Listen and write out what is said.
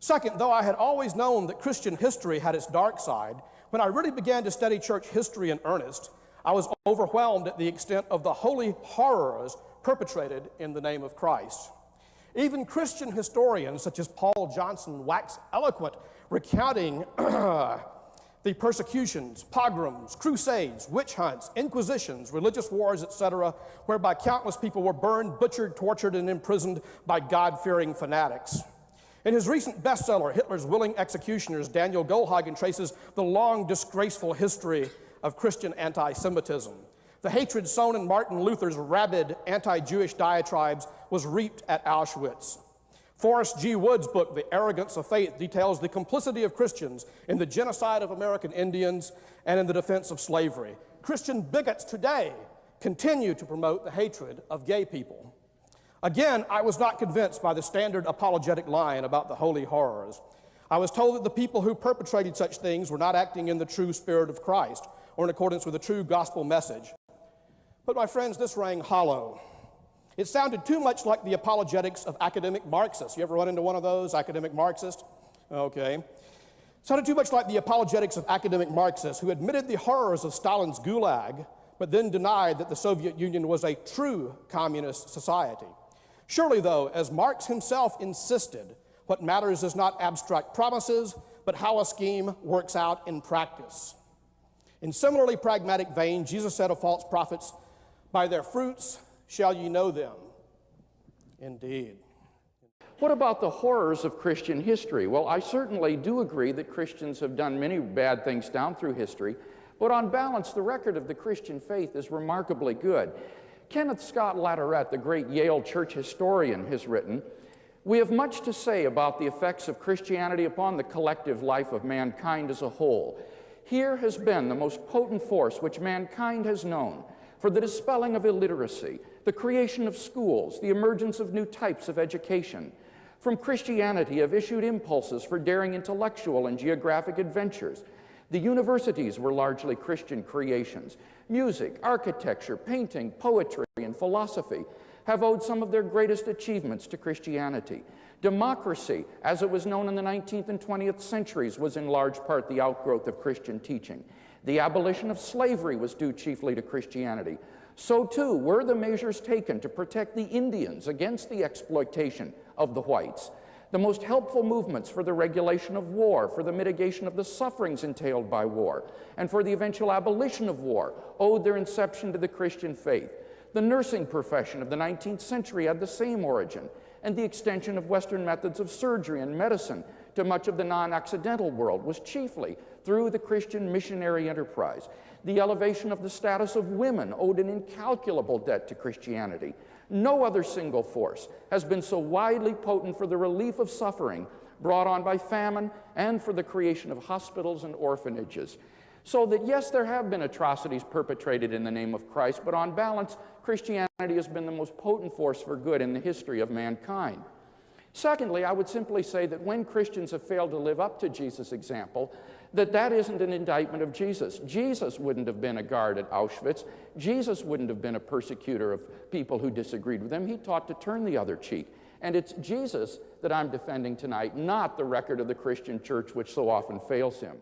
Second, though I had always known that Christian history had its dark side, when I really began to study church history in earnest, I was overwhelmed at the extent of the holy horrors perpetrated in the name of Christ. Even Christian historians such as Paul Johnson wax eloquent recounting the persecutions, pogroms, crusades, witch hunts, inquisitions, religious wars, etc., whereby countless people were burned, butchered, tortured, and imprisoned by God-fearing fanatics. In his recent bestseller, Hitler's Willing Executioners, Daniel Goldhagen traces the long, disgraceful history of Christian anti-Semitism. The hatred sown in Martin Luther's rabid anti-Jewish diatribes was reaped at Auschwitz. Forrest G. Wood's book, The Arrogance of Faith, details the complicity of Christians in the genocide of American Indians and in the defense of slavery. Christian bigots today continue to promote the hatred of gay people. Again, I was not convinced by the standard apologetic line about the holy horrors. I was told that the people who perpetrated such things were not acting in the true spirit of Christ or in accordance with the true gospel message. But my friends, this rang hollow. It sounded too much like the apologetics of academic Marxists. You ever run into one of those, academic Marxists? Okay. It sounded too much like the apologetics of academic Marxists who admitted the horrors of Stalin's Gulag, but then denied that the Soviet Union was a true communist society. Surely, though, as Marx himself insisted, what matters is not abstract promises, but how a scheme works out in practice. In similarly pragmatic vein, Jesus said of false prophets, "By their fruits shall ye know them." Indeed. What about the horrors of Christian history? Well, I certainly do agree that Christians have done many bad things down through history, but on balance, the record of the Christian faith is remarkably good. Kenneth Scott Latourette, the great Yale church historian, has written, "We have much to say about the effects of Christianity upon the collective life of mankind as a whole. Here has been the most potent force which mankind has known for the dispelling of illiteracy, the creation of schools, the emergence of new types of education. From Christianity have issued impulses for daring intellectual and geographic adventures. The universities were largely Christian creations. Music, architecture, painting, poetry, and philosophy have owed some of their greatest achievements to Christianity. Democracy, as it was known in the 19th and 20th centuries, was in large part the outgrowth of Christian teaching. The abolition of slavery was due chiefly to Christianity. So too were the measures taken to protect the Indians against the exploitation of the whites. The most helpful movements for the regulation of war, for the mitigation of the sufferings entailed by war, and for the eventual abolition of war owed their inception to the Christian faith. The nursing profession of the 19th century had the same origin, and the extension of Western methods of surgery and medicine to much of the non-accidental world was chiefly through the Christian missionary enterprise. The elevation of the status of women owed an incalculable debt to Christianity. No other single force has been so widely potent for the relief of suffering brought on by famine and for the creation of hospitals and orphanages. So that, yes, there have been atrocities perpetrated in the name of Christ, but on balance, Christianity has been the most potent force for good in the history of mankind. Secondly, I would simply say that when Christians have failed to live up to Jesus' example, that isn't an indictment of Jesus. Jesus wouldn't have been a guard at Auschwitz. Jesus wouldn't have been a persecutor of people who disagreed with him. He taught to turn the other cheek. And it's Jesus that I'm defending tonight, not the record of the Christian church which so often fails him.